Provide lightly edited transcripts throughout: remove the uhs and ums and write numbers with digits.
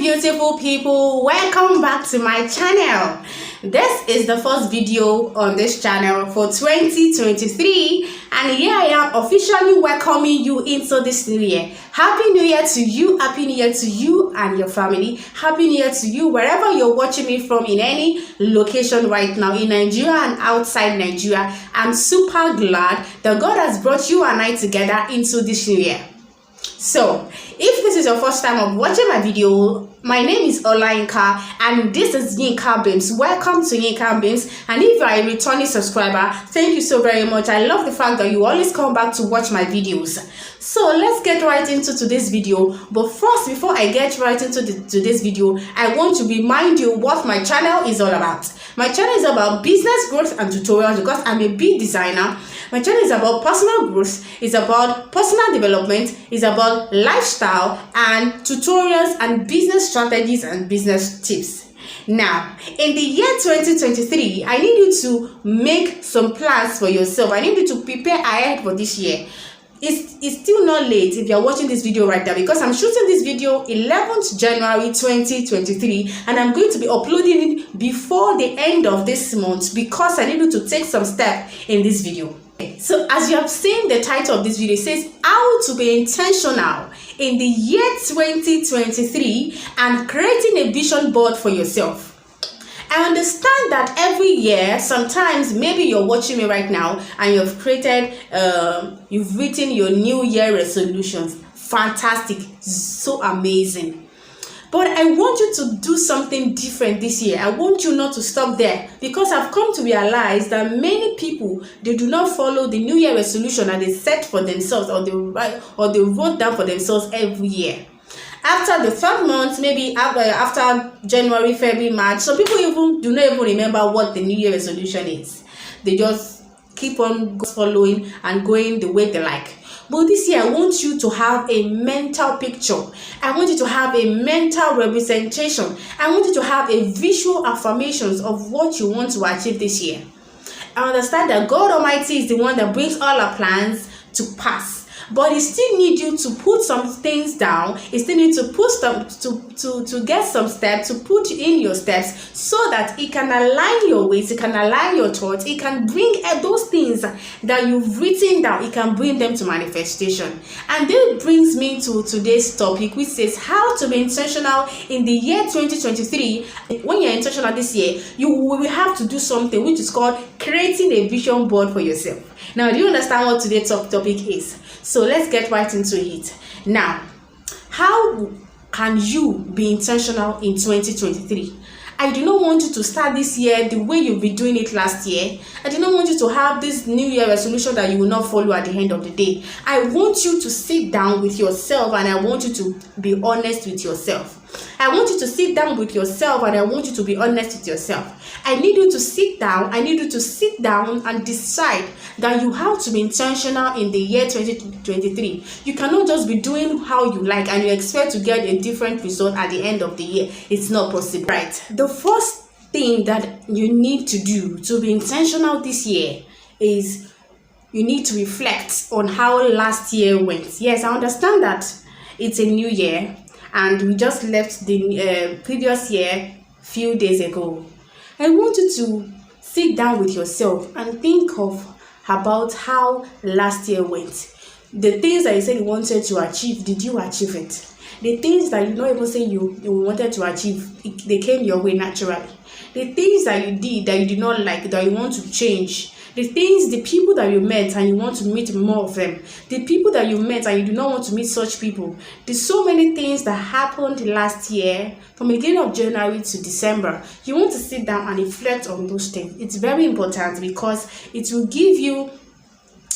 beautiful people, welcome back to my channel. This is the first video on this channel for 2023, and here I am officially welcoming you into this new year. Happy New Year to you, Happy New Year to you and your family, Happy New Year to you wherever you're watching me from, in any location right now, in Nigeria and outside Nigeria. I'm super glad that God has brought you and I together into this new year. So, if this is your first time of watching my video, my name is Olayinka and this is Yinka Beams. Welcome to Yinka Beams, and if you are a returning subscriber, thank you so very much. I love the fact that you always come back to watch my videos. So let's get right into today's video. But first, before I get right into today's video, I want to remind you what my channel is all about. My channel is about business growth and tutorials because I'm a big designer. My channel is about personal growth, it's about personal development, it's about lifestyle and tutorials and business strategies and business tips. Now, in the year 2023, I need you to make some plans for yourself. I need you to prepare ahead for this year. It's still not late if you're watching this video right now, because I'm shooting this video 11th January 2023 and I'm going to be uploading it before the end of this month because I need you to take some steps in this video. So as you have seen, the title of this video says how to be intentional in the year 2023 and creating a vision board for yourself. I understand that every year, sometimes maybe you're watching me right now and you've created, you've written your new year resolutions. Fantastic, so amazing. But I want you to do something different this year. I want you not to stop there, because I've come to realize that many people, they do not follow the new year resolution that they set for themselves, or they wrote down for themselves every year. After the third month, maybe after January, February, March, some people even do not even remember what the new year resolution is. They just keep on following and going the way they like. But this year, I want you to have a mental picture. I want you to have a mental representation. I want you to have a visual affirmations of what you want to achieve this year. I understand that God Almighty is the one that brings all our plans to pass. But it still needs you to put some things down. It still needs to put some to get some steps, to put in your steps, so that it can align your ways, it can align your thoughts, it can bring those things that you've written down, it can bring them to manifestation. And this brings me to today's topic, which says how to be intentional in the year 2023. When you're intentional this year, you will have to do something which is called creating a vision board for yourself. Now, do you understand what today's topic is? So let's get right into it. Now, how can you be intentional in 2023? I do not want you to start this year the way you've been doing it last year. I do not want you to have this new year resolution that you will not follow at the end of the day. I want you to sit down with yourself and I want you to be honest with yourself. I want you to sit down with yourself and I want you to be honest with yourself. I need you to sit down. I need you to sit down and decide that you have to be intentional in the year 2023. You cannot just be doing how you like and you expect to get a different result at the end of the year. It's not possible, right? The first thing that you need to do to be intentional this year is you need to reflect on how last year went. Yes, I understand that it's a new year and we just left the previous year few days ago. I want you to sit down with yourself and think about how last year went. The things that you said you wanted to achieve, did you achieve it? The things that you don't even say you wanted to achieve, they came your way naturally. The things that you did that you did not like, that you want to change, the people that you met and you want to meet more of them, the people that you met and you do not want to meet such people. There's so many things that happened last year from the beginning of January to December. You want to sit down and reflect on those things. It's very important because it will give you,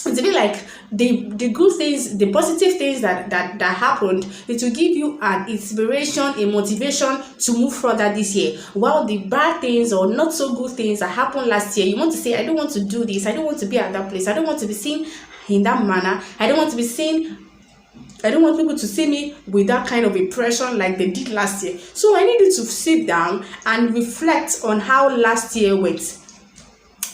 it's a bit like the good things, the positive things that happened. It will give you an inspiration, a motivation to move further this year. While the bad things or not so good things that happened last year, you want to say, I don't want to do this, I don't want to be at that place, I don't want to be seen in that manner, I don't want to be seen, I don't want people to see me with that kind of impression like they did last year. So I need you to sit down and reflect on how last year went.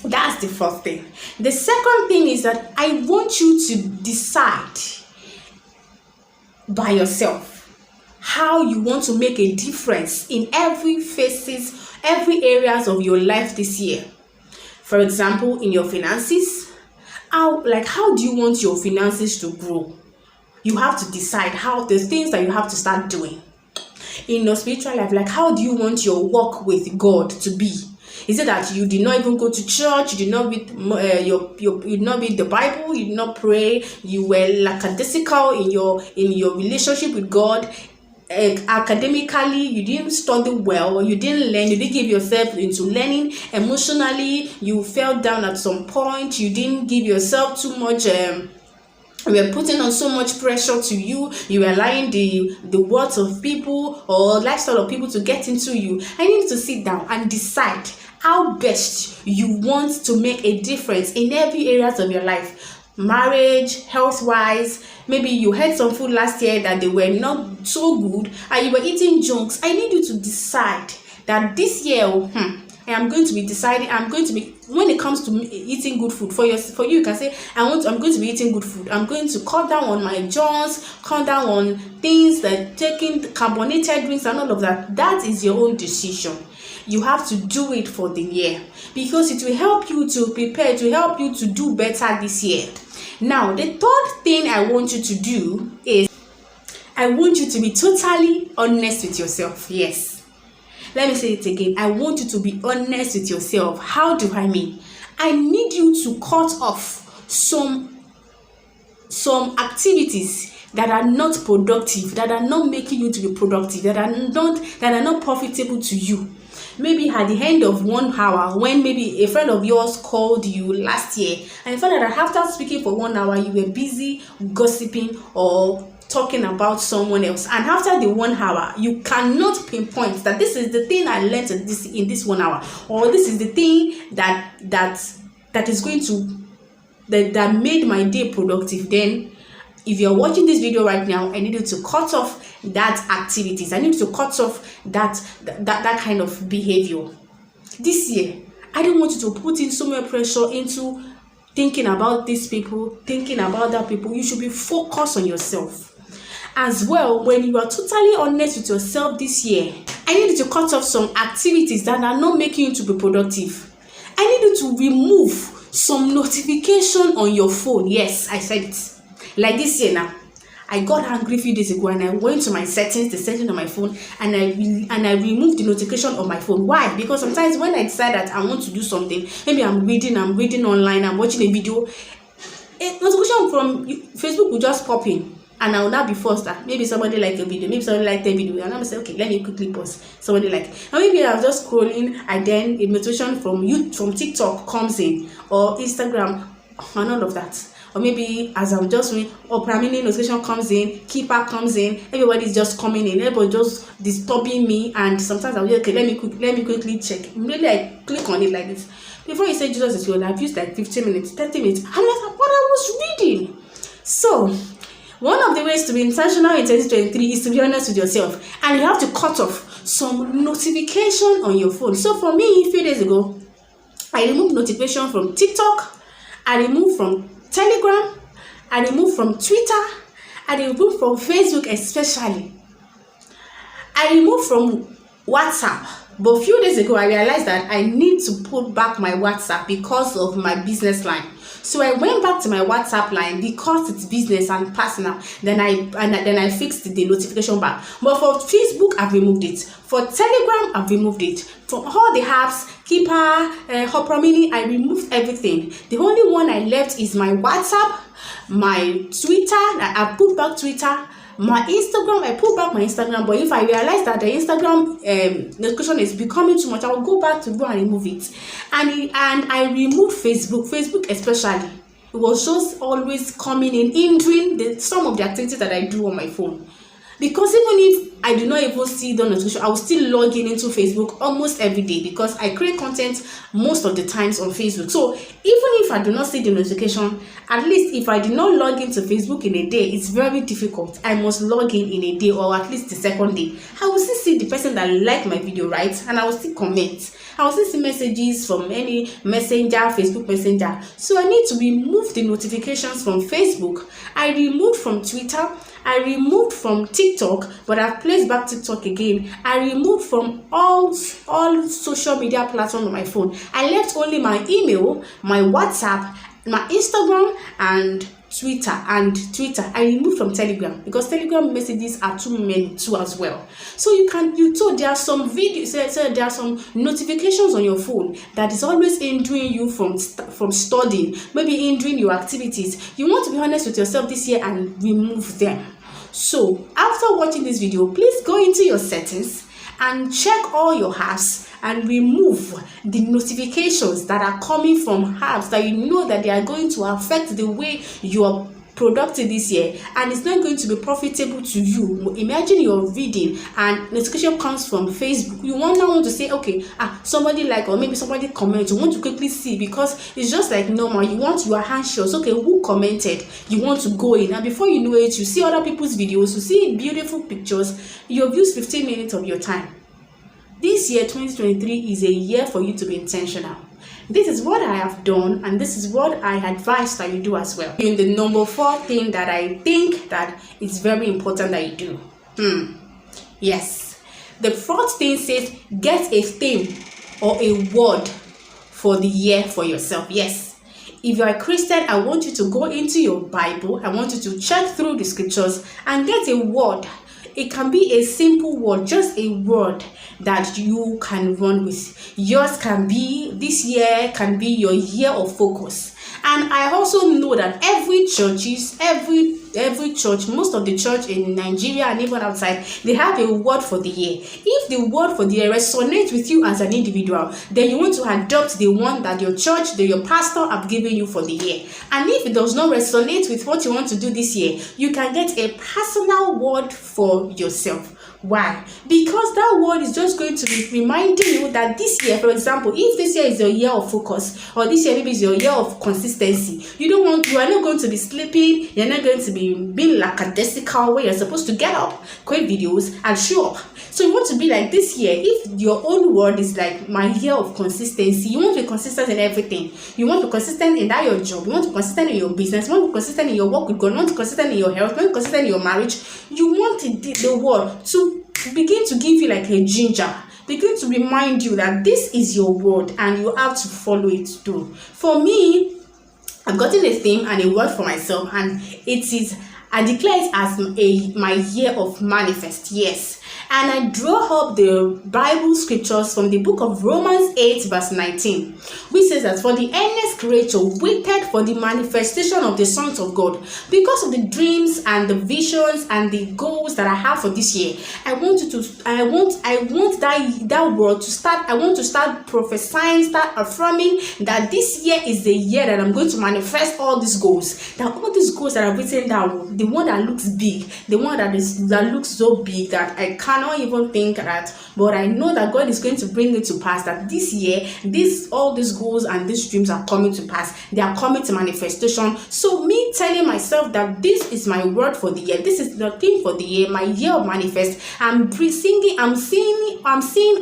That's the first thing. The second thing is that I want you to decide by yourself how you want to make a difference in every areas of your life this year. For example, in your finances, how do you want your finances to grow? You have to decide how the things that you have to start doing. In your spiritual life, how do you want your walk with God to be? Is it that you did not even go to church, you did not read you did not read the Bible, you did not pray, you were lackadaisical in your relationship with God? Academically, you didn't study well, you didn't learn, you didn't give yourself into learning. Emotionally, you fell down at some point, you didn't give yourself too much. We were putting on so much pressure to you. You were allowing the words of people or lifestyle of people to get into you. I need to sit down and decide how best you want to make a difference in every areas of your life. Marriage, health-wise, maybe you had some food last year that they were not so good and you were eating junks. I need you to decide that this year, I am going to be deciding. I'm going to be, when it comes to eating good food for you, you can say, I'm going to be eating good food. I'm going to cut down on my junks, cut down on things that taking carbonated drinks and all of that. That is your own decision. You have to do it for the year because it will help you to prepare, it will help you to do better this year. Now, the third thing I want you to do is I want you to be totally honest with yourself. Yes. Let me say it again. I want you to be honest with yourself. How do I mean? I need you to cut off some activities that are not productive, that are not making you to be productive, that are not profitable to you. Maybe at the end of 1 hour, when maybe a friend of yours called you last year and you found out that after speaking for 1 hour, you were busy gossiping or talking about someone else, and after the 1 hour, you cannot pinpoint that this is the thing I learned in this 1 hour, or this is the thing that is going to that made my day productive. Then if you're watching this video right now, I need you to cut off that activities. I need you to cut off that kind of behavior. This year, I don't want you to put in so much pressure into thinking about these people, thinking about that people. You should be focused on yourself. As well, when you are totally honest with yourself this year, I need you to cut off some activities that are not making you to be productive. I need you to remove some notification on your phone. Yes, I said it. Like this year now, I got angry a few days ago and I went to my settings, the setting on my phone, and I removed the notification on my phone. Why? Because sometimes when I decide that I want to do something, maybe I'm reading online, I'm watching a video, a notification from Facebook will just pop in. And I will now be forced that maybe somebody liked a video, maybe somebody liked a video, and I'm say, okay, let me quickly pause. Somebody like, and maybe I'm just scrolling, and then a notification from TikTok comes in, or Instagram, and all of that. Or maybe as I'm just doing, or primarily notification comes in, keeper comes in, everybody's just coming in, everybody just disturbing me, and sometimes I'll be okay, let me quickly check. Maybe I click on it like this. Before you say Jesus is Lord, I've used like 15 minutes, 30 minutes. I'm like, what I was reading. So one of the ways to be intentional in 2023 is to be honest with yourself, and you have to cut off some notification on your phone. So for me, a few days ago, I removed notification from TikTok, I removed from Telegram, I removed from Twitter, I removed from Facebook especially. I removed from WhatsApp. But a few days ago, I realized that I need to put back my WhatsApp because of my business line. So I went back to my WhatsApp line because it's business and personal. Then I fixed the notification back. But for Facebook, I've removed it. For Telegram, I've removed it. For all the apps, Keeper, Opera Mini, I removed everything. The only one I left is my WhatsApp, my Twitter. I put back Twitter. My Instagram, I put back my Instagram, but if I realize that the Instagram notification is becoming too much, I will go back to go and remove it. And I removed Facebook especially. It was just always coming in, hindering some of the activities that I do on my phone. Because even if I do not even see the notification, I will still log in into Facebook almost every day because I create content most of the times on Facebook. So even if I do not see the notification, at least if I do not log into Facebook in a day, it's very difficult. I must log in a day or at least the second day. I will still see the person that liked my video, right? And I will still comment. I will still see messages from any messenger, Facebook Messenger. So I need to remove the notifications from Facebook. I removed from Twitter. I removed from TikTok, but I've placed back TikTok again. I removed from all social media platforms on my phone. I left only my email, my WhatsApp, my Instagram, and Twitter. I removed from Telegram because Telegram messages are too many too as well. So there are some videos, there are some notifications on your phone that is always hindering you from studying, maybe hindering your activities. You want to be honest with yourself this year and remove them. So after watching this video, please go into your settings and check all your apps and remove the notifications that are coming from apps that you know that they are going to affect the way you are productive this year, and it's not going to be profitable to you. Imagine you're reading and notification comes from Facebook. You want to say, okay, somebody like, or maybe somebody comment, you want to quickly see, because it's just like normal. You are anxious. Okay, who commented? You want to go in, and before you know it, you see other people's videos, you see beautiful pictures. You've used 15 minutes of your time. This year 2023 is a year for you to be intentional. This is what I have done, and this is what I advise that you do as well. In the number 4 thing that I think that is very important that you do. Yes. The 4th thing says, get a theme or a word for the year for yourself. Yes. If you are a Christian, I want you to go into your Bible. I want you to check through the scriptures and get a word. It can be a simple word, just a word that you can run with. Yours can be, this year can be your year of focus. And I also know that every church, most of the church in Nigeria and even outside, they have a word for the year. If the word for the year resonates with you as an individual, then you want to adopt the one that your church, your pastor have given you for the year. And if it does not resonate with what you want to do this year, you can get a personal word for yourself. Why? Because that word is just going to be reminding you that this year, for example, if this year is your year of focus, or this year maybe is your year of consistency, you are not going to be sleeping, you're not going to be being lackadaisical, where you're supposed to get up, create videos, and show up. So you want to be like this year. If your own word is like my year of consistency, you want to be consistent in everything. You want to be consistent in that your job, you want to be consistent in your business, you want to be consistent in your work with God, you want to be consistent in your health, you want to be consistent in your marriage. You want the word to begin to give you like a ginger, begin to remind you that this is your word and you have to follow it through. For me, I've gotten a theme and a word for myself, and it is, I declare it as my year of manifest. Yes. And I draw up the Bible scriptures from the book of Romans 8 verse 19, which says that for the earnest creature waited for the manifestation of the sons of God. Because of the dreams and the visions and the goals that I have for this year, I want that word to start. I want to start prophesying, start affirming that this year is the year that I'm going to manifest all these goals. That all these goals that I've written down, the one that looks big, the one that looks so big that I cannot even think that, but I know that God is going to bring it to pass. That this year, all these goals and these dreams are coming to pass. They are coming to manifestation. So me telling myself that this is my word for the year, this is the theme for the year, my year of manifest. I'm seeing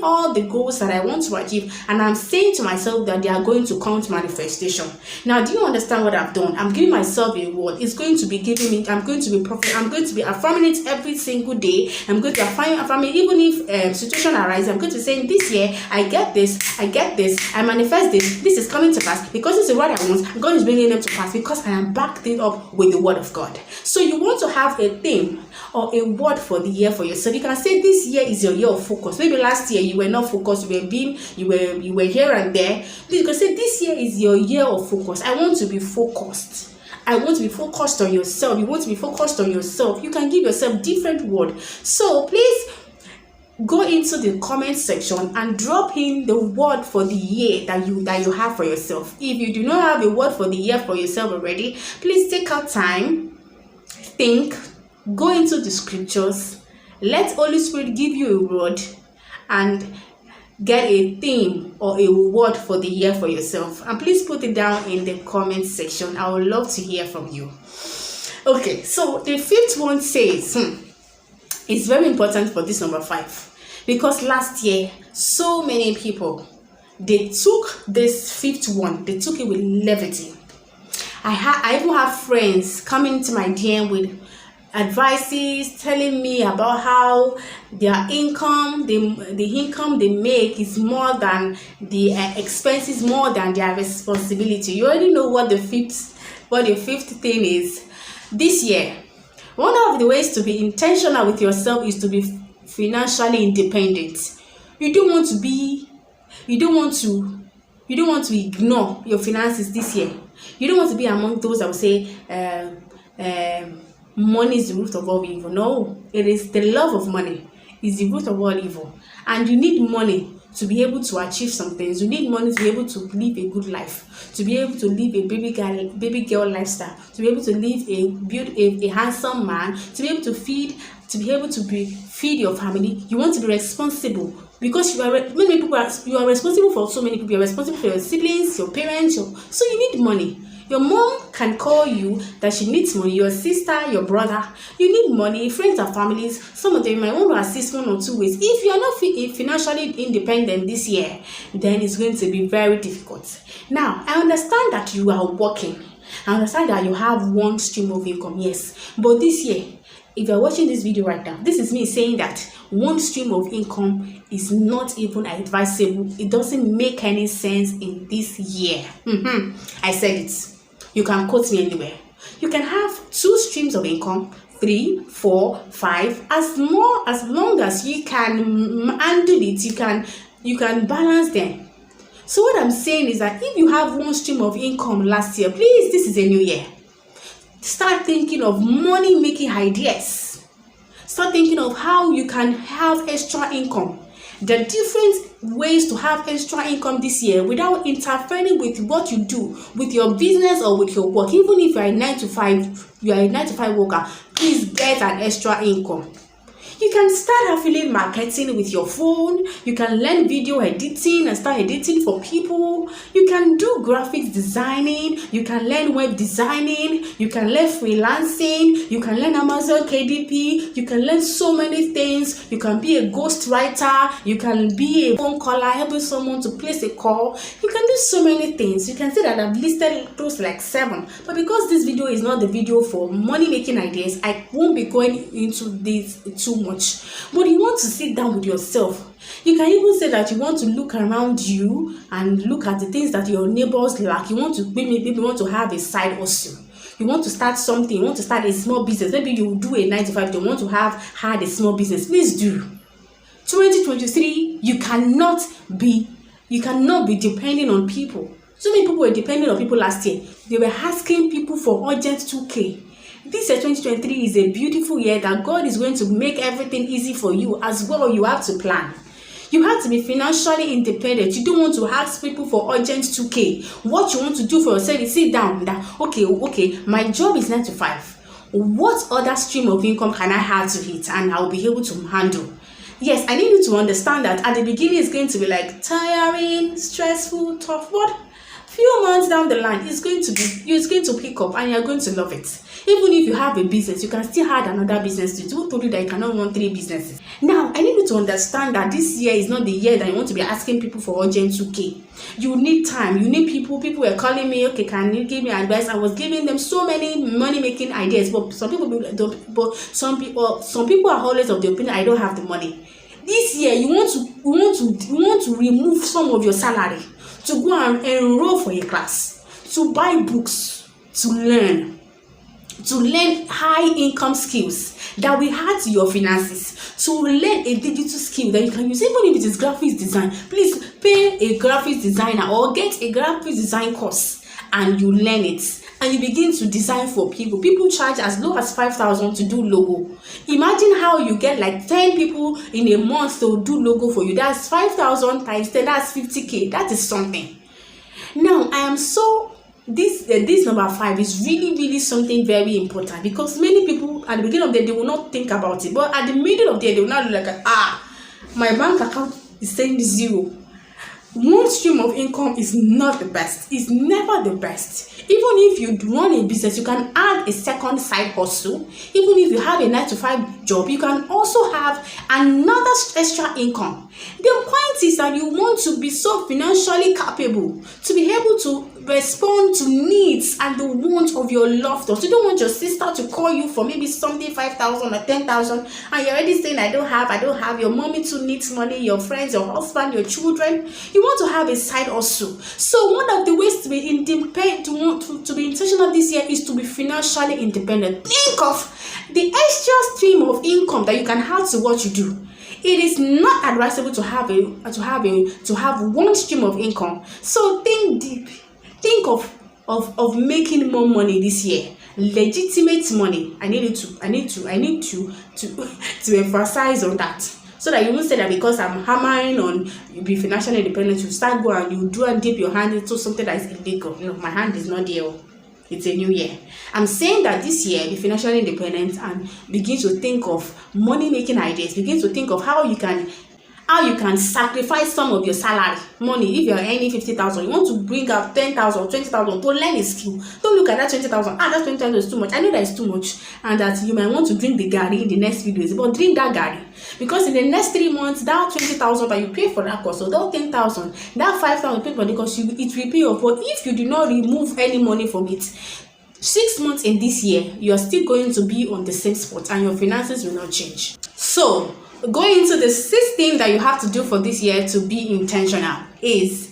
all the goals that I want to achieve, and I'm saying to myself that they are going to come to manifestation. Now, do you understand what I've done? I'm giving myself a word. It's going to be giving me. I'm going to be affirming it every single day. I'm going to affirm it, even if situation arises. I'm going to say, this year I get this, I manifest this is coming to pass, because this is what I want. God is bringing them to pass because I am backed it up with the word of God. So you want to have a theme or a word for the year for yourself. You can say this year is your year of focus. Maybe last year you were not focused, you were here and there. You can say this year is your year of focus. I want to be focused. I want to be focused on yourself. You want to be focused on yourself. You can give yourself different words. So please go into the comment section and drop in the word for the year that you have for yourself. If you do not have a word for the year for yourself already, please take out time, think, go into the scriptures, let Holy Spirit give you a word, and get a theme or a word for the year for yourself. And please put it down in the comment section. I would love to hear from you. Okay, so the 5th one says, it's very important for this number 5, because last year so many people, they took this 5th one, they took it with levity. I even have friends coming to my DM with advices telling me about how their income, the income they make is more than the expenses, more than their responsibility. You already know what the fifth thing is. This year, one of the ways to be intentional with yourself is to be financially independent. You don't want to ignore your finances this year. You don't want to be among those that will say money is the root of all evil. No, it is the love of money is the root of all evil. And you need money to be able to achieve some things. You need money to be able to live a good life, to be able to live a baby girl lifestyle, to be able to live a handsome man, to be able to feed your family. You want to be responsible because you are responsible for so many people. You are responsible for your siblings, your parents, so you need money. Your mom can call you that she needs money. Your sister, your brother, you need money. Friends and families, some of them might want to assist one or two ways. If you are not financially independent this year, then it's going to be very difficult. Now, I understand that you are working. I understand that you have one stream of income, yes. But this year, if you're watching this video right now, this is me saying that one stream of income is not even advisable. It doesn't make any sense in this year. I said it. You can quote me anywhere. You can have 2 streams of income, 3, 4, 5, as long as you can handle it. You can balance them. So what I'm saying is that if you have one stream of income last year, please, this is a new year. Start thinking of money making ideas. Start thinking of how you can have extra income. The different ways to have extra income this year without interfering with what you do, with your business or with your work. Even if you are a 9-to-5 worker, please get an extra income. You can start affiliate marketing with your phone. You can learn video editing and start editing for people. You can do graphics designing. You can learn web designing. You can learn freelancing. You can learn Amazon KDP. You can learn so many things. You can be a ghostwriter. You can be a phone caller, helping someone to place a call. You can do so many things. You can see that I've listed those like 7. But because this video is not the video for money making ideas, I won't be going into this too much. But you want to sit down with yourself. You can even say that you want to look around you and look at the things that your neighbors lack. You want to maybe want to have a side hustle. You want to start something. You want to start a small business. Maybe you do a 9-to-5. You want to have had a small business. Please do. 2023, you cannot be depending on people. So many people were depending on people last year. They were asking people for urgent 2K. This year 2023 is a beautiful year that God is going to make everything easy for you as well. You have to plan. You have to be financially independent. You don't want to ask people for urgent 2K. What you want to do for yourself is sit down that okay, my job is 9-to-5. What other stream of income can I have to hit and I'll be able to handle? Yes, I need you to understand that at the beginning it's going to be like tiring, stressful, tough, but few months down the line it's going to pick up and you're going to love it. Even if you have a business, you can still add another business to it. Who told you that you cannot run 3 businesses? Now, I need you to understand that this year is not the year that you want to be asking people for urgent 2K. You need time. You need people. People were calling me, okay, can you give me advice? I was giving them so many money-making ideas, but some people are always of the opinion I don't have the money. This year, you want to remove some of your salary to go and enroll for a class, to buy books, to learn high income skills that will add to your finances, to learn a digital skill that you can use. Even if it is graphics design, please pay a graphics designer or get a graphics design course and you learn it and you begin to design for people. People charge as low as 5,000 to do logo. Imagine how you get like 10 people in a month to do logo for you. That's 5,000 times 10, that's 50K. That is something. Now, this number 5 is really something very important, because many people at the beginning of the day they will not think about it, but at the middle of the day they will not look like my bank account is saying 0. One stream of income is not the best. It's never the best. Even if you run a business, you can add a second side hustle. Even if you have a 9-to-5 job, you can also have another extra income. The point is that you want to be so financially capable to be able to respond to needs and the wants of your loved ones. You don't want your sister to call you for maybe something 5,000 or 10,000, and you're already saying I don't have. Your mommy too needs money, your friends, your husband, your children. You want to have a side hustle. So one of the ways to be independent, to be intentional this year, is to be financially independent. Think of the extra stream of income that you can have to what you do. It is not advisable to have one stream of income. So think deep. Think of making more money this year. Legitimate money. I need to emphasize on that, so that you won't say that because I'm hammering on you be financially independent, you start go and you do and dip your hand into something that is illegal. No, my hand is not there. It's a new year. I'm saying that this year, be financially independent and begin to think of money-making ideas. Begin to think of how you can sacrifice some of your salary money. If you're earning 50,000, you want to bring out 10,000 or 20,000 to learn a skill. Don't look at that 20,000. That 20,000 is too much. I know that it's too much, and that you might want to drink the garri in the next few days. But drink that garri, because in the next 3 months, that 20,000 that you pay for that course, or that 10,000, that 5,000 pay for the course, it will pay off. But if you do not remove any money from it, 6 months in this year, you are still going to be on the same spot, and your finances will not change. So, going into the 6th thing that you have to do for this year to be intentional is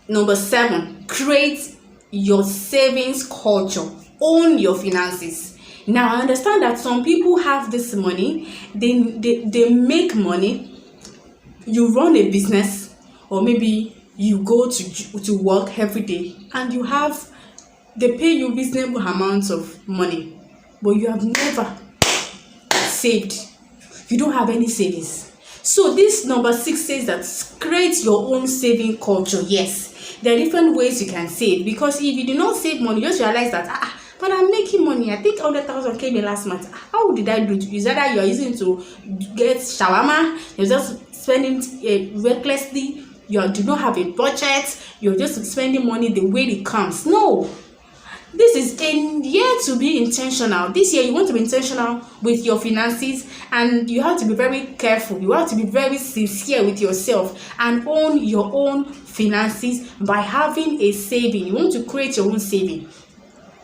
number 7. Create your savings culture. Own your finances. Now, I understand that some people have this money, they make money. You run a business, or maybe you go to work every day, and they pay you reasonable amounts of money, but you have never saved. You don't have any savings. So this number 6 says that create your own saving culture. Yes, there are different ways you can save, because if you do not save money, you just realize that but I'm making money. I think 100,000 came in last month. How did I do it? Is that you are using to get shawarma? You're just spending recklessly. You do not have a budget. You're just spending money the way it comes. No. This is a year to be intentional. This year you want to be intentional with your finances, and you have to be very careful. You have to be very sincere with yourself and own your own finances by having a saving. You want to create your own saving.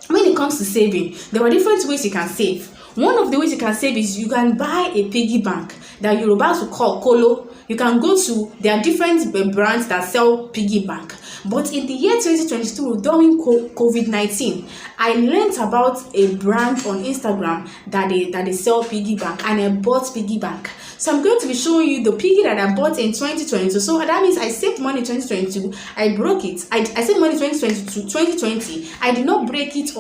When it comes to saving, there are different ways you can save. One of the ways you can save is you can buy a piggy bank that you're about to call Kolo. You can go to, there are different brands that sell piggy bank. But in the year 2022, during COVID-19, I learned about a brand on Instagram that they sell piggy bank, and I bought piggy bank. So I'm going to be showing you the piggy that I bought in 2022. So that means I saved money in 2022. I broke it. I saved money in 2020. I did not break it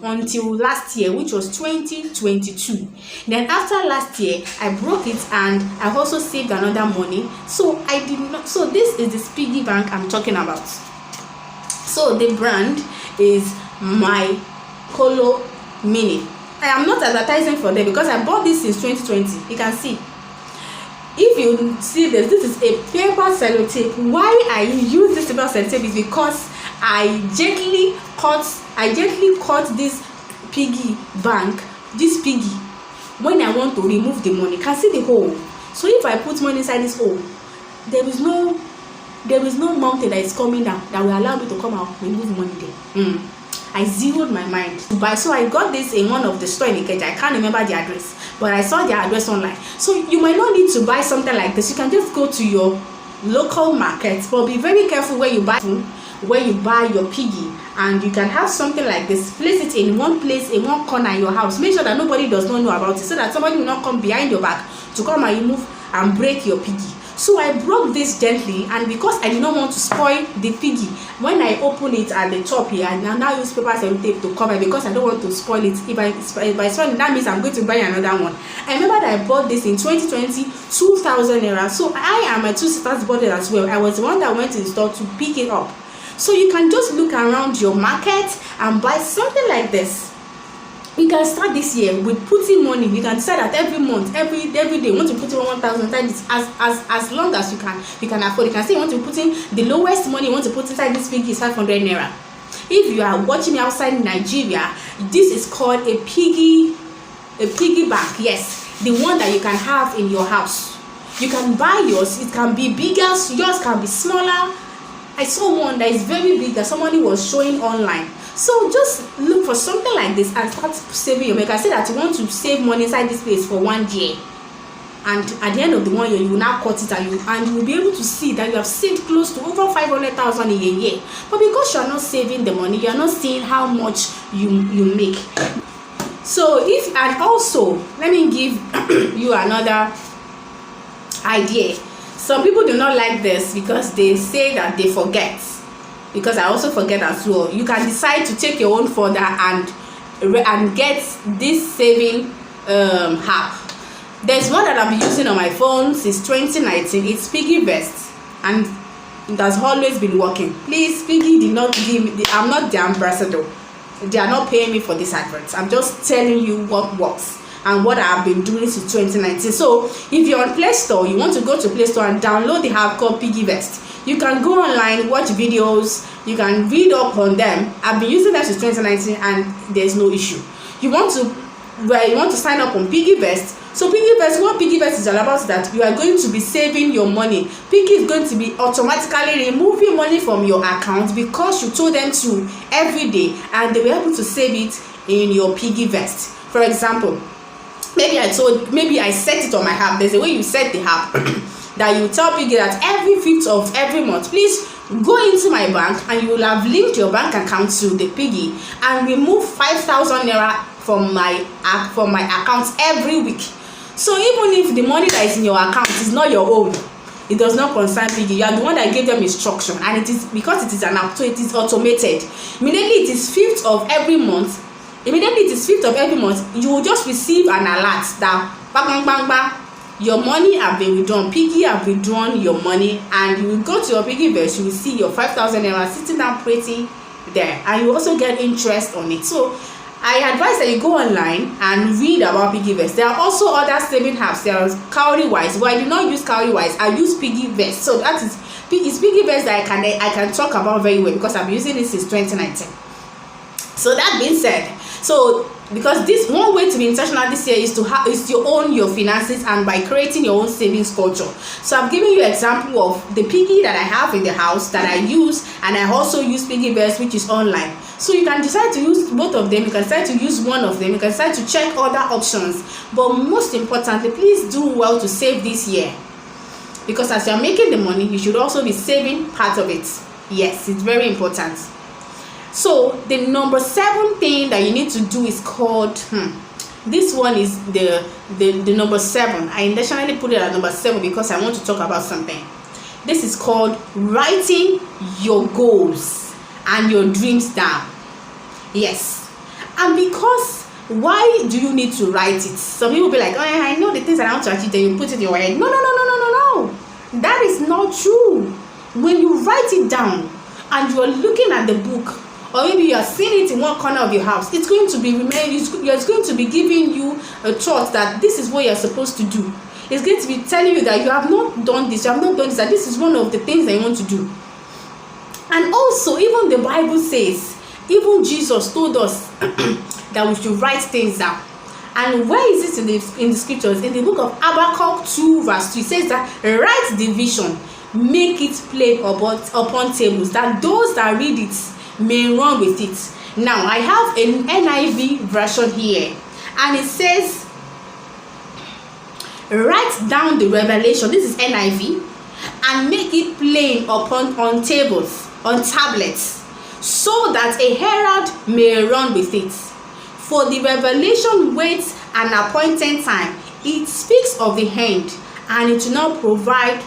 until last year, which was 2022. Then after last year, I broke it, and I also saved another money. So I did not. So this is the piggy bank I'm talking about. So the brand is My Kolo Mini. I am not advertising for them because I bought this since 2020. You can see. If you see this is a paper sellotape. Why I use this paper sellotape is because I gently cut this piggy bank, this piggy, when I want to remove the money. You can see the hole. So if I put money inside this hole, there is no mountain that is coming down that will allow me to come out and remove money there. I zeroed my mind to buy. So I got this in one of the store in Ikeja. I can't remember the address, but I saw their address online. So you might not need to buy something like this. You can just go to your local market, but be very careful where you buy your piggy. And you can have something like this. Place it in one place, in one corner in your house. Make sure that nobody does not know about it, so that somebody will not come behind your back to come and remove and break your piggy. So I broke this gently, and because I did not want to spoil the piggy, when I open it at the top here, I now use paper sellotape to cover, because I don't want to spoil it. If I spoil it, that means I'm going to buy another one. I remember that I bought this in 2020, 2,000 naira. So I and my two sisters bought it as well. I was the one that went to the store to pick it up. So you can just look around your market and buy something like this. You can start this year with putting money. You can decide that every month, every day, you want to put in 1,000 times as long as you can afford. You can say you want to put in the lowest money you want to put inside this piggy is 500 naira. If you are watching me outside Nigeria, this is called a piggy bank. Yes, the one that you can have in your house. You can buy yours. It can be bigger, yours can be smaller. I saw one that is very big that somebody was showing online. So just look for something like this and start saving your money. You can say that you want to save money inside this place for 1 year, and at the end of the 1 year you will now cut it, and you will be able to see that you have saved close to over 500,000 in a year. But because you are not saving the money, you are not seeing how much you make. So and also let me give you another idea. Some people do not like this because they say that they forget, because I also forget as well. You can decide to take your own further and get this saving app. There's one that I've been using on my phone since 2019. It's PiggyVest, and it has always been working. Please, Piggy did not give me I'm not the ambassador. They are not paying me for this advert. I'm just telling you what works and what I've been doing since 2019. So if you're on Play Store, you want to go to Play Store and download the app called PiggyVest. You can go online, watch videos, you can read up on them. I've been using them since 2019 and there's no issue. You want to sign up on PiggyVest. So PiggyVest, what PiggyVest is all about is that you are going to be saving your money. Piggy is going to be automatically removing money from your account because you told them to every day, and they were able to save it in your PiggyVest. For example, maybe I set it on my app. There's a way you set the app that you tell Piggy that every 5th of every month, please go into my bank, and you will have linked your bank account to the Piggy and remove 5,000 naira from my account every week. So even if the money that is in your account is not your own, it does not concern Piggy. You are the one that gave them instruction, and it is because it is an app, so it is automated. Immediately it is 5th of every month. You will just receive an alert that bang bang bang, your money have been withdrawn. Piggy have withdrawn your money, and you will go to your PiggyVest. You will see your 5,000 naira sitting down pretty there, and you also get interest on it. So I advise that you go online and read about PiggyVest. There are also other saving apps. There is Cowrywise, but I do not use Cowrywise. I use PiggyVest. So that is PiggyVest that I can talk about very well because I've been using it since 2019. So that being said, because this one way to be intentional this year is to own your finances, and by creating your own savings culture. So I've given you an example of the Piggy that I have in the house that I use, and I also use PiggyVest, which is online. So you can decide to use both of them, you can decide to use one of them, you can decide to check other options. But most importantly, please do well to save this year, because as you're making the money, you should also be saving part of it. Yes, it's very important. So the number 7 thing that you need to do is called this one is the number 7. I intentionally put it at number 7 because I want to talk about something. This is called writing your goals and your dreams down. Yes. And because why do you need to write it? Some people be like, oh, I know the things that I want to achieve, then you put it in your head. No. That is not true. When you write it down and you are looking at the book, or maybe you are seeing it in one corner of your house, it's going to be giving you a thought that this is what you're supposed to do. It's going to be telling you that you have not done this, that this is one of the things that you want to do. And also, even the Bible says, even Jesus told us that we should write things down. And where is it in the scriptures? In the book of Habakkuk 2 verse 2, it says that write the vision, make it plain upon tables, that those that read it may run with it. Now I have an NIV version here, and it says write down the revelation, this is NIV, and make it plain on tables, on tablets, so that a herald may run with it. For the revelation waits an appointed time. It speaks of the end, and it will not provide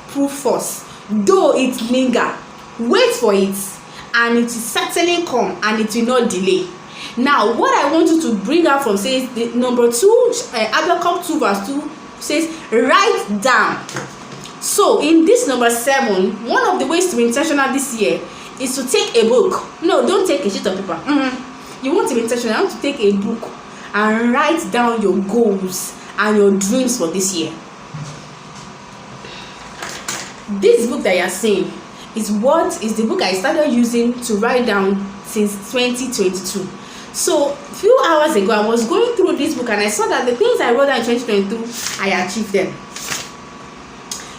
proof false, though it linger. Wait for it, and it will certainly come, and it will not delay. Now, what I want you to bring out from says the number 2, Habakkuk 2 verse 2 says, write down. So in this number 7, one of the ways to be intentional this year is to take a book. No, don't take a sheet of paper. You want to be intentional. You want to take a book and write down your goals and your dreams for this year. This book that you are seeing is the book I started using to write down since 2022. So a few hours ago, I was going through this book and I saw that the things I wrote down in 2022, I achieved them.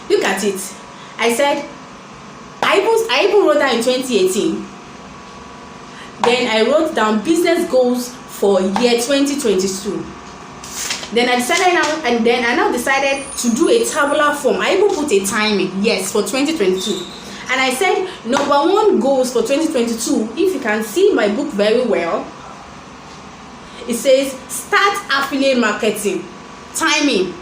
Look at it. I said I even wrote that in 2018. Then I wrote down business goals for year 2022. Then I decided I decided to do a tabular form. I even put a timing, yes, for 2022. And I said number 1 goals for 2022, if you can see my book very well, it says start affiliate marketing. Timing,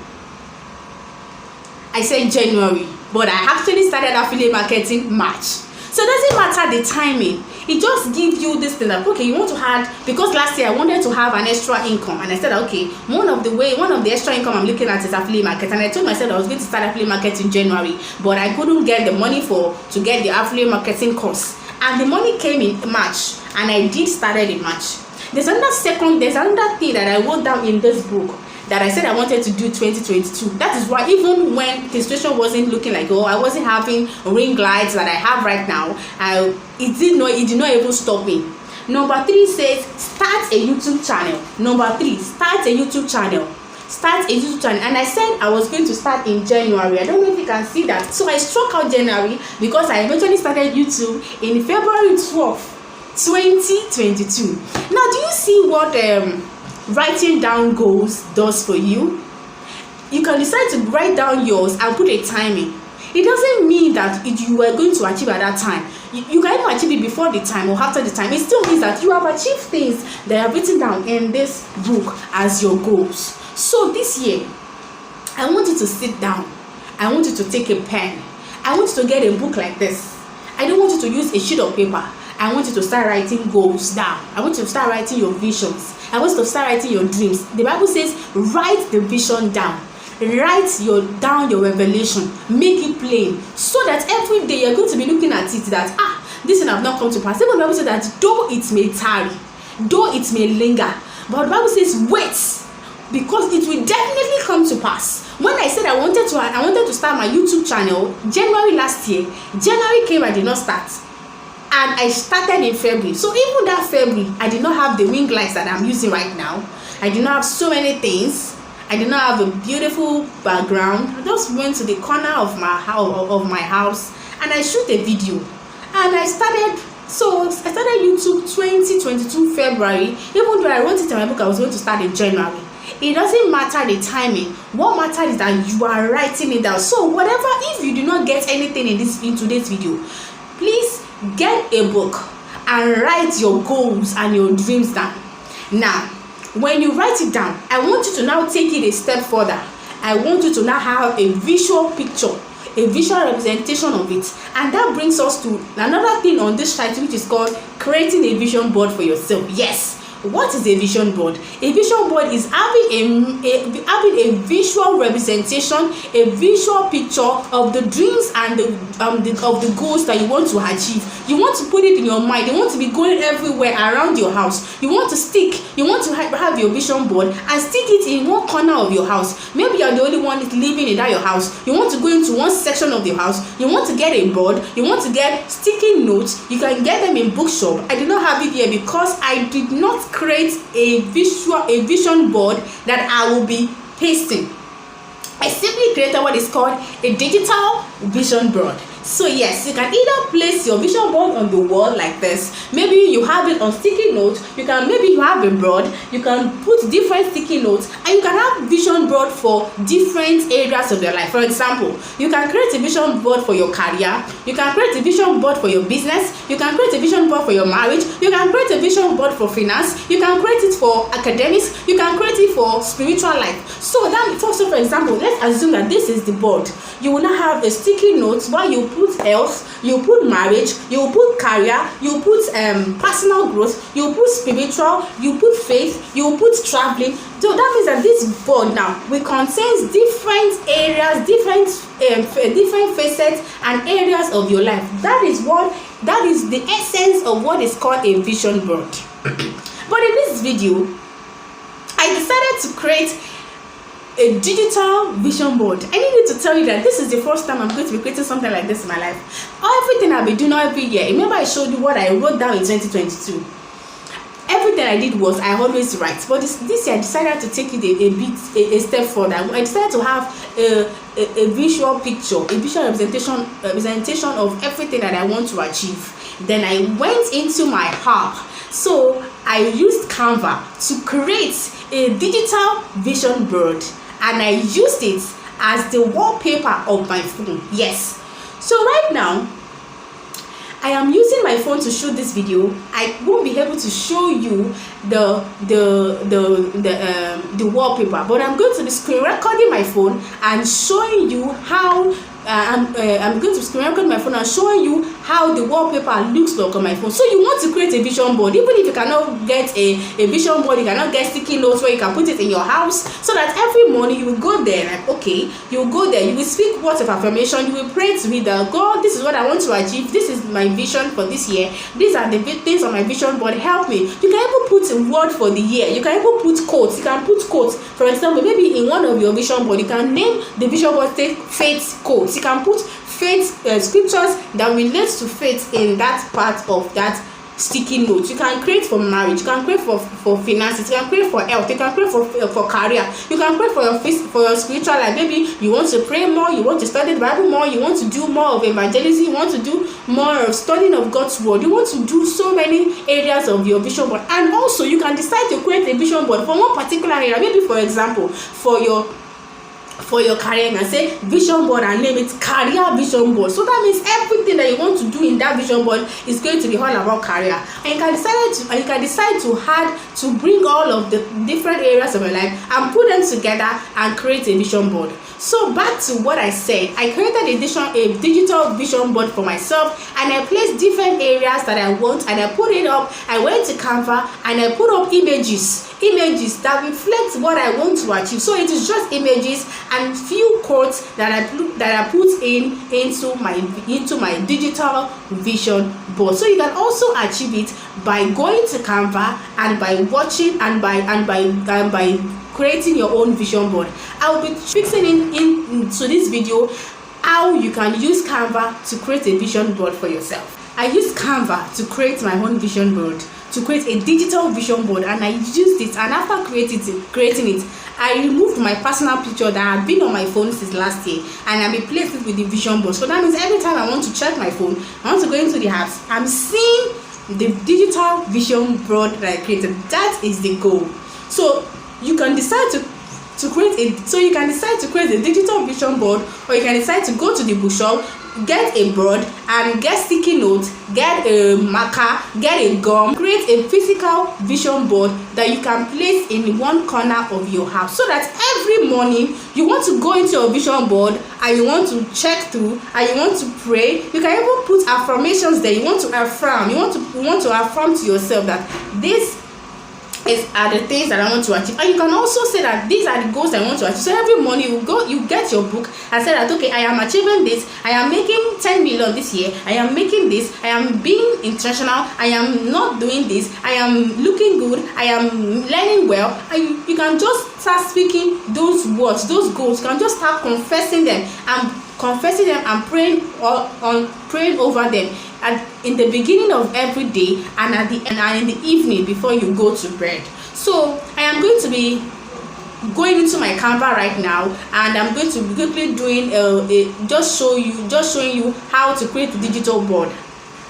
I said January, but I actually started affiliate marketing March. So it doesn't matter the timing, it just gives you this thing that, okay, you want to add, because last year I wanted to have an extra income, and I said, okay, one of the extra income I'm looking at is affiliate market, and I told myself I was going to start affiliate market in January, but I couldn't get the money to get the affiliate marketing course, and the money came in March, and I did started in March. There's another thing that I wrote down in this book that I said I wanted to do 2022. That is why even when the situation wasn't looking like, I wasn't having ring lights that I have right now, it did not even stop me. Number 3 says start a YouTube channel. Number 3, start a YouTube channel. And I said I was going to start in January. I don't know if you can see that. So I struck out January because I eventually started YouTube in February 12th, 2022. Now, do you see what writing down goals does for you? You can decide to write down yours and put a timing. It doesn't mean that you were going to achieve at that time. You can even achieve it before the time or after the time. It still means that you have achieved things that are written down in this book as your goals. So this year, I want you to sit down. I want you to take a pen. I want you to get a book like this. I don't want you to use a sheet of paper. I want you to start writing goals down. I want you to start writing your visions. I want you to start writing your dreams. The Bible says, write the vision down. Write down your revelation. Make it plain. So that every day you're going to be looking at it that, this thing have not come to pass. The Bible says that though it may tarry, though it may linger, but the Bible says wait, because it will definitely come to pass. When I said I wanted to start my YouTube channel January last year, January came, I did not start. And I started in February. So even that February, I did not have the ring lights that I'm using right now. I did not have so many things. I did not have a beautiful background. I just went to the corner of my house and I shoot a video. And I started YouTube 2022 February. Even though I wrote it in my book I was going to start in January. It doesn't matter the timing. What matters is that you are writing it down. So whatever, if you do not get anything in today's video, please get a book and write your goals and your dreams down. Now, when you write it down, I want you to now take it a step further. I want you to now have a visual picture, a visual representation of it. And that brings us to another thing on this site, which is called creating a vision board for yourself. Yes. What is a vision board? A vision board is having a visual representation, a visual picture of the dreams and of the goals that you want to achieve. You want to put it in your mind. You want to be going everywhere around your house. You want to have your vision board and stick it in one corner of your house. Maybe you're the only one living in that your house. You want to go into one section of your house. You want to get a board. You want to get sticky notes. You can get them in bookshop. I did not have it here because I did not create a vision board that I will be pasting. I simply created what is called a digital vision board. So yes, you can either place your vision board on the wall like this. Maybe you have it on sticky notes. Maybe you have a board. You can put different sticky notes, and you can have vision board for different areas of your life. For example, you can create a vision board for your career. You can create a vision board for your business. You can create a vision board for your marriage. You can create a vision board for finance. You can create it for academics. You can create it for spiritual life. So for example, let's assume that this is the board. You will now have a sticky note where you put health, you put marriage, you put career, you put personal growth, you put spiritual, you put faith, you put traveling. So that means that this board now will contain different areas, different facets and areas of your life. That is the essence of what is called a vision board. But in this video, I decided to create a digital vision board. I needed to tell you that this is the first time I'm going to be creating something like this in my life. Everything I've been doing every year. Remember I showed you what I wrote down in 2022. Every thing I did was I always write, but this year I decided to take it a step further. I decided to have a visual picture, a visual representation of everything that I want to achieve. Then I went into my app. So I used Canva to create a digital vision board, and I used it as the wallpaper of my phone. Yes. So right now I am using my phone to shoot this video. I won't be able to show you the wallpaper, but I'm going to be screen recording my phone and showing you how I'm going to screen record my phone and showing you how the wallpaper looks like on my phone. So you want to create a vision board, even if you cannot get a vision board, you cannot get sticky notes where you can put it in your house, so that every morning you will go there, like, okay, you will go there, you will speak words of affirmation, you will pray to me that God, this is what I want to achieve, this is my vision for this year, these are the things on my vision board, help me. You can even put a word for the year, you can even put quotes. You can put quotes. For example, maybe in one of your vision board, you can name the vision board faith quotes. You can put faith scriptures that relates to faith in that part of that sticky note. You can create for marriage, you can create for finances, you can create for health, you can create for career, you can create for your spiritual life. Maybe you want to pray more, you want to study the Bible more, you want to do more of evangelism, you want to do more of studying of God's word, you want to do so many areas of your vision board. And also you can decide to create a vision board for one particular area. Maybe for example for your career, and say vision board and name it career vision board. So that means everything that you want to do in that vision board is going to be all about career. And you can decide to bring all of the different areas of your life and put them together and create a vision board. So back to what I said, I created a digital vision board for myself, and I placed different areas that I want, and I put it up. I went to Canva and I put up images that reflect what I want to achieve. So it is just images and few quotes that I put into my digital vision board. So you can also achieve it by going to Canva and by watching and by creating your own vision board. I will be fixing into this video how you can use Canva to create a vision board for yourself. I used Canva to create my own vision board, to create a digital vision board, and I used it, and after creating it, I removed my personal picture that had been on my phone since last year, and I replaced it with the vision board. So that means every time I want to check my phone, I want to go into the apps, I'm seeing the digital vision board that I created. That is the goal. So you can decide to create a digital vision board, or you can decide to go to the bookshop, get a board and get sticky notes, get a marker, get a gum, create a physical vision board that you can place in one corner of your house, so that every morning you want to go into your vision board and you want to check through and you want to pray. You can even put affirmations there. You want to affirm to yourself that this are the things that I want to achieve, and you can also say that these are the goals I want to achieve. So every morning you get your book and say that, okay, I am achieving this, I am making 10 million this year, I am making this, I am being intentional, I am not doing this, I am looking good, I am learning well. And you can just start speaking those words, those goals. You can just start confessing them and praying over them in the beginning of every day and in the evening before you go to bed. So I am going to be going into my Canva right now, and I'm going to be quickly doing just showing you how to create a digital board.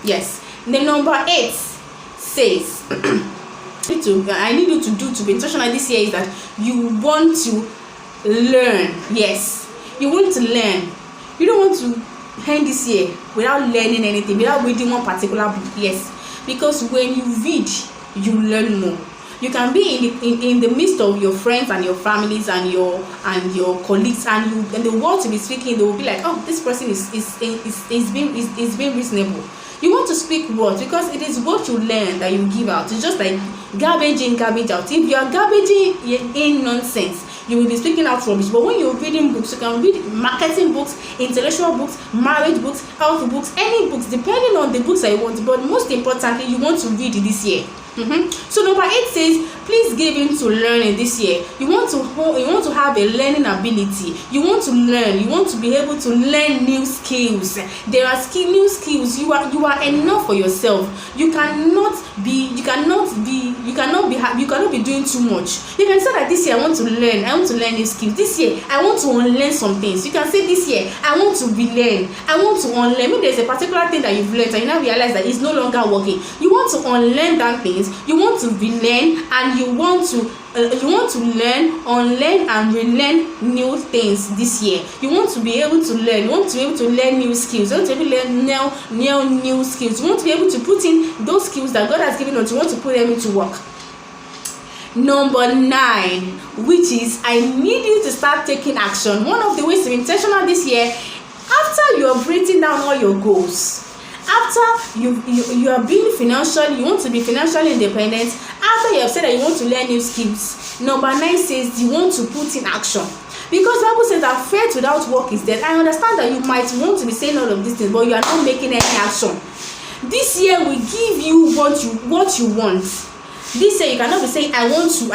Yes. The number 8 says I need you to be intentional this year is that you want to learn. Yes, you want to learn. You don't want to end this year without learning anything, without reading one particular book. Yes, because when you read, you learn more. You can be in the midst of your friends and your families and your colleagues, and the words to be speaking, they will be like, oh, this person is being reasonable. You want to speak words because it is what you learn that you give out. It's just like garbage in, garbage out. If you are garbaging in nonsense, you will be speaking out rubbish. But when you're reading books, you can read marketing books, intellectual books, marriage books, health books, any books, depending on the books that you want. But most importantly, you want to read this year. So number 8 says, please give in to learning this year. You want to have a learning ability. You want to learn. You want to be able to learn new skills. There are new skills. You are enough for yourself. You cannot be doing too much. You can say that this year I want to learn new skills. This year I want to unlearn some things. You can say this year I want to relearn. I want to unlearn. Maybe there's a particular thing that you've learned and you now realize that it's no longer working. You want to unlearn that things. You want to relearn, and you want to learn, unlearn, and relearn new things this year. You want to be able to learn. You want to be able to learn new skills. You want to be able to learn new skills. You want to be able to put in those skills that God has given us. You want to put them into work. Number 9, which is I need you to start taking action. One of the ways to be intentional this year, after you have written down all your goals, after you are being financially, you want to be financially independent, after you have said that you want to learn new skills, number 9 says you want to put in action. Because the Bible says that faith without work is dead. I understand that you might want to be saying all of these things, but you are not making any action. This year will give you what you want. This year you cannot be saying I want to,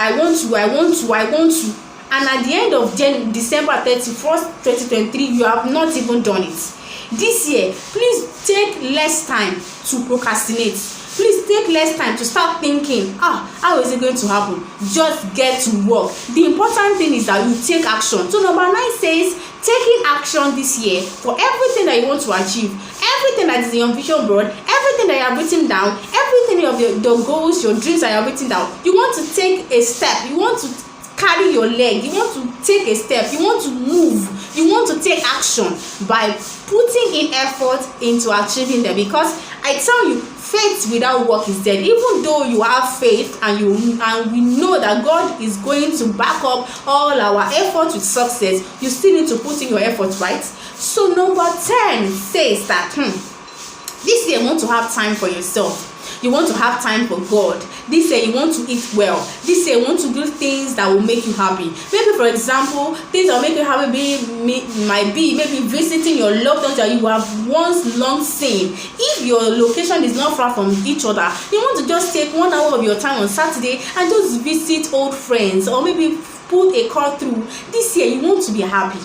and at the end of December 31st, 2023, you have not even done it. This year, please take less time to procrastinate. Please take less time to start thinking, how is it going to happen? Just get to work. The important thing is that you take action. So number 9 says, taking action this year for everything that you want to achieve, everything that is in your vision board, everything that you have written down, everything of the goals, your dreams that you have written down. You want to take a step. You want to carry your leg. You want to take a step. You want to move. You want to take action by putting in effort into achieving them. Because I tell you, faith without work is dead. Even though you have faith and we know that God is going to back up all our efforts with success, you still need to put in your efforts, right? So number 10 says that this year you want to have time for yourself. You want to have time for God. This year you want to eat well. This year you want to do things that will make you happy. Maybe, for example, things that will make you happy might be maybe visiting your loved ones that you have once long seen. If your location is not far from each other, you want to just take 1 hour of your time on Saturday and just visit old friends, or maybe put a call through. This year you want to be happy.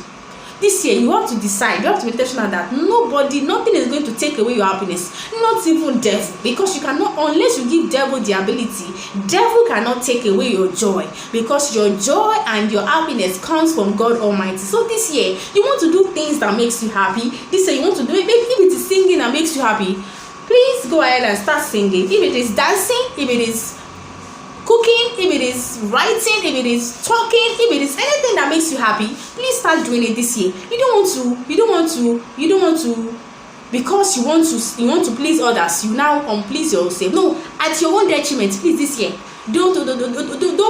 This year, you have to decide, you have to be intentional that nothing is going to take away your happiness, not even devil, because you cannot, unless you give devil the ability, devil cannot take away your joy, because your joy and your happiness comes from God Almighty. So this year, you want to do things that makes you happy. This year, you want to do it. Maybe if it is singing that makes you happy, please go ahead and start singing. If it is dancing, if it is cooking, if it is writing, if it is talking, if it is anything that makes you happy, please start doing it this year. You don't want to because you want to please others, you now unplease yourself. No, at your own detriment. Please, this year, don't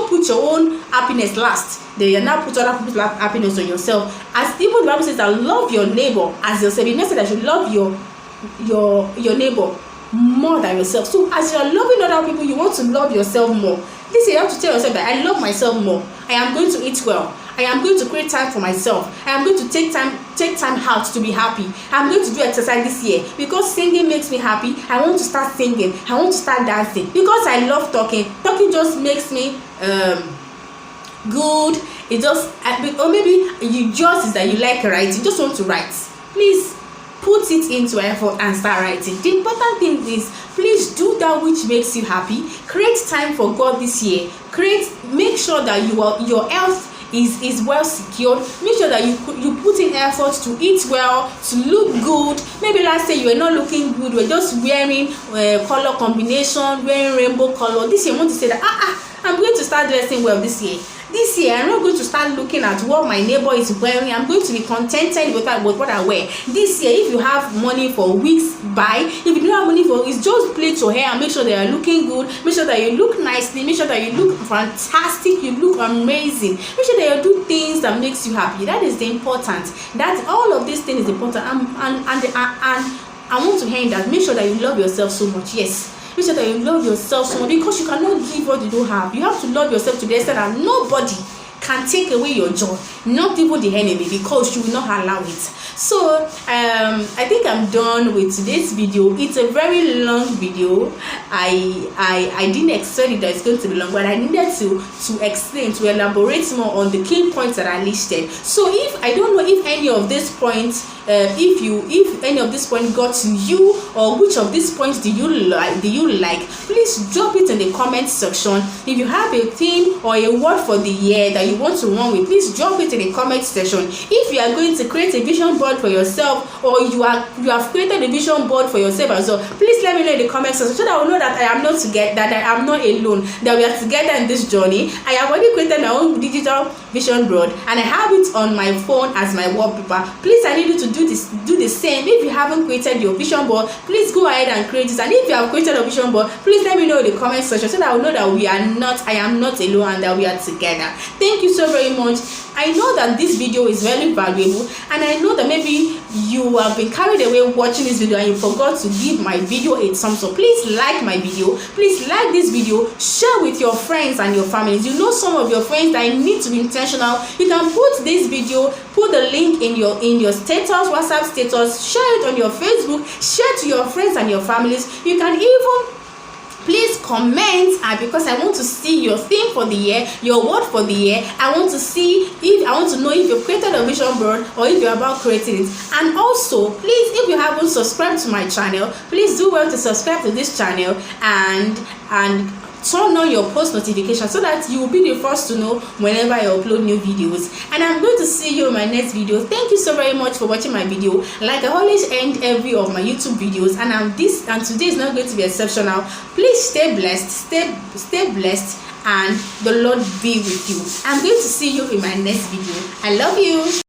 put your own happiness last. Then you now put other people's happiness on yourself. As even the Bible says that love your neighbor as yourself. It means that you love your neighbor more than yourself. So as you are loving other people, you want to love yourself more. This year you have to tell yourself that I love myself more. I am going to eat well. I am going to create time for myself. I am going to take time out to be happy. I am going to do exercise this year because singing makes me happy. I want to start singing. I want to start dancing because I love talking. Talking just makes me good. It just, or maybe you just is that you like writing. You just want to write. Please put it into effort and start writing. The important thing is, please do that which makes you happy. Create time for God this year. Make sure that your health is well secured. Make sure that you put in effort to eat well, to look good. Maybe last year you were not looking good, you were just wearing color combination, wearing rainbow color. This year you want to say that I'm going to start dressing well this year. This year, I'm not going to start looking at what my neighbor is wearing. I'm going to be contented with what I wear. This year, if you have money for weeks, buy. If you don't have money for weeks, just plait your hair and make sure that you're looking good. Make sure that you look nicely. Make sure that you look fantastic. You look amazing. Make sure that you do things that makes you happy. That is the important. That all of these things is important. And I want to end that. Make sure that you love yourself so much. Yes. Make sure that you love yourself so much, because you cannot give what you don't have. You have to love yourself to the extent that nobody can take away your joy. not even the enemy, because you will not allow it. So I think I'm done with today's video. It's a very long video. I didn't expect it that it's going to be long, but I needed to explain, to elaborate more on the key points that I listed. So if I don't know if any of these points, if any of these points got to you, or which of these points do you like, please drop it in the comment section. If you have a theme or a word for the year that you want to run with, please drop it in the comment section. If you are going to create a vision board for yourself, or you have created a vision board for yourself as well, please let me know in the comment section, so that I will know that I am not together, that I am not alone, that we are together in this journey. I have already created my own digital vision board, and I have it on my phone as my wallpaper. Please, I need you to do the same. If you haven't created your vision board, please go ahead and create it. And if you have created a vision board, please let me know in the comment section, so that I will know that I am not alone, and that we are together. Thank you so very much. I know that this video is very valuable, and I know that maybe you have been carried away watching this video and you forgot to give my video a thumbs up. Please like my video. Please like this video. Share with your friends and your families. You know some of your friends that need to be intentional. You can put this video, put the link in your status, WhatsApp status, share it on your Facebook, share to your friends and your families. You can even please comment, because I want to see your theme for the year, your word for the year. I want to know if you've created a vision board, or if you're about creating it. And also, please, if you haven't subscribed to my channel, please do well to subscribe to this channel and turn on your post notification, so that you will be the first to know whenever I upload new videos. And I'm going to see you in my next video. Thank you so very much for watching my video. Like I always end every of my YouTube videos, and today is not going to be exceptional. Please stay blessed, stay blessed, and the Lord be with you. I'm going to see you in my next video. I love you.